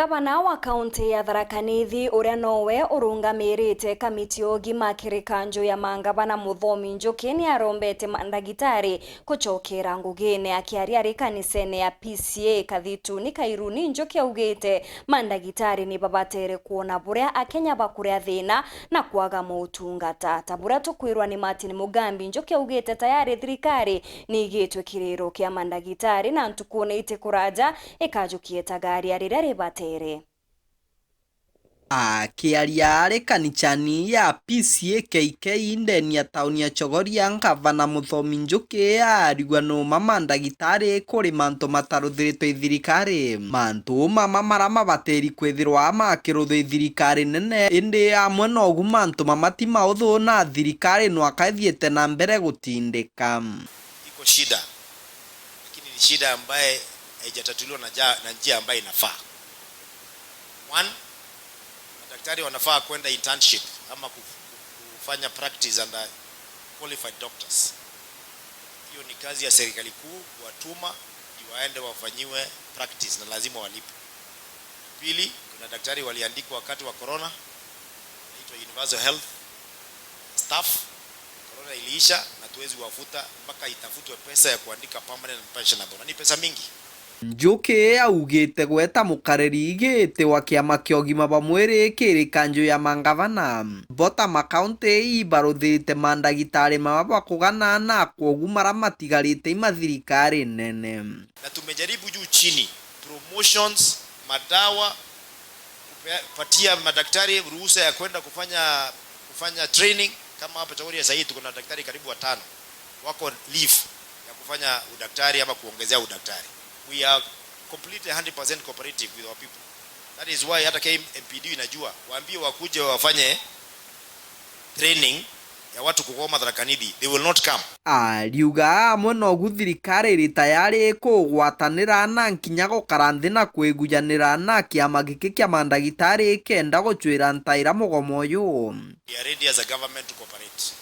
Gavana wa kaunti ya Tharaka Nithi uria nowe urungamirite kamiti ogima kirikanjo ya mangavana Muthomi Njuki ni arombete mandagitari kuchokera ngugine akiaria ri kanisene ya PCA Kathituni Kairuni. Njuki augite mandagitari ni babatere kuona buria akenya bakuria thina na kwaga motungata tabura tukwirwa ni Martin Mugambi. Njuki augite tayari thirikari ni igitwe kiriro kia mandagitari na ntukune ite kuraja ikajukie tagari arire batere. Akiaria arĩ kanitha-inĩ ya PCA KK ndeni ya taũni ya Chogoria, Gavana Muthomi Njuki arigwa nũma mandagitari kũrĩ mantu matarũthĩrĩtwo thirikari. Mantu mama mara mabatĩri kwithirwa makĩrũthĩ thirikari nene indi amwe nogu mantu mamati maũthũ na thirikari no akathiĩte na mbere gũtindĩka. Iko shida, lakini ni shida ambaye haijatatuliwa na njia ambayo inafaa. One, madaktari wanafaa kwenda internship ama kufanya practice under qualified doctors. Hiyo ni kazi ya serikali kuu kuwatuma ili waende wafanyiwe practice na lazima walipe. Pili, kuna daktari waliandikwa wakati wa corona, inaitwa universal health staff. Corona iliisha na tuwezi wafuta mpaka itafutwe pesa ya kuandika permanent pensionable. Ni pesa mingi. Njuki augite gweta mukariri igite wa kiama kia ũgima wa mwĩrĩ kirikanjo ya mangavana bota makaunti ibaruthite mandagitari mama kugana na kwogu mara matigarite imathirikari nene. Na tumejaribu juu chini promotions, madawa, kupatia madaktari ruhusa ya kwenda kufanya training. Kama hapa Chogoria sasa tuko na daktari karibu 5 wako leave ya kufanya udaktari ama kuongezea udaktari. We are completely 100% cooperative with our people. That is why hata KMPD inajua waambie wakuje wafanye training ya watu kugoma Tharaka Nithi, they will not come. Ariuga amwe nogu thirikari ri tayari kugwatanira na nkinya gukaranthi na kwigujanira na kiama giki kia mandagitari kenda guchwira ntaira mugomo uyu. We are ready as a government to cooperate,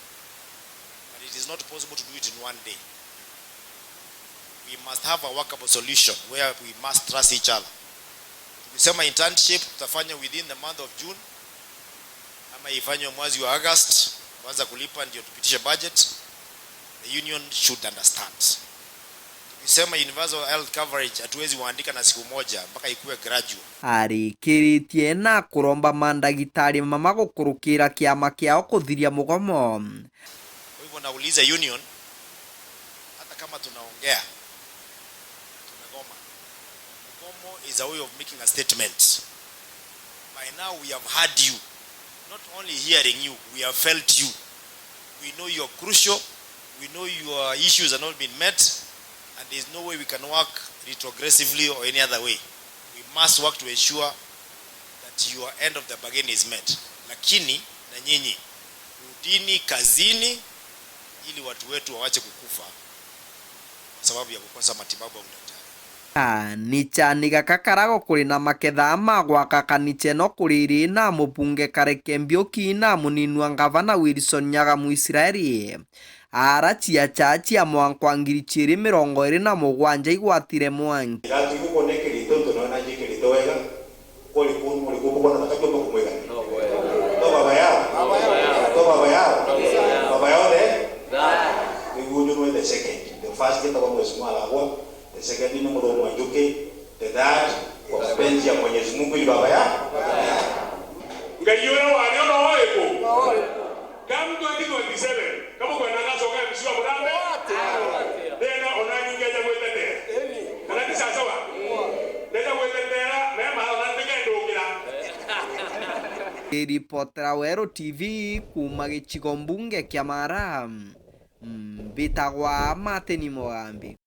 but it is not possible to do it in one day. We must have a workable solution where we must trust each other. Tukisema internship tutafanya within the month of June ama ifanywe mwezi wa August, kwanza kulipa ndio tupitishe budget. The union should understand. Tukisema universal health coverage hatuwezi waandika na siku moja mpaka ikuwe gradual. Arikiritie na kuromba mandagitari mama gukurukira kiama kiao kuthiria mugomo. Kwa hivyo nauliza union, hata kama tunaongea is a way of making a statement. By now we have heard you, not only hearing you, we have felt you. We know you're crucial, we know your issues are not being met, and there's no way we can work retrogressively or any other way. We must work to ensure that your end of the bargain is met. Lakini na nyinyi rudini kazini ili watu wetu waache kukufa sababu ya kukosa matibabu ya udaktari. Ni chani gaka karago kuri na maketha ma gwaka kanitha ĩno kũrĩ na mũbunge Kareke Mbiũki na mũnini wa Gavana Wilson Nyagamu Israeli arachia chachi ya mwaka wa 2027 igwatire mwangi. The second ni Muthomi Njuki, the third kwa mapenzi ya Mwenyezi Mungu ili baba ya ngayora wali ono weko kam 2027 kama kwa nanga soka msiwa murambe tena onani ngeja mwetete kana kisasa wa ngeja mwetete mema onani ngendo kila Reporter Wero TV kuma gĩcigo mbunge kĩa Mara mbitagwa Martin Mugambi.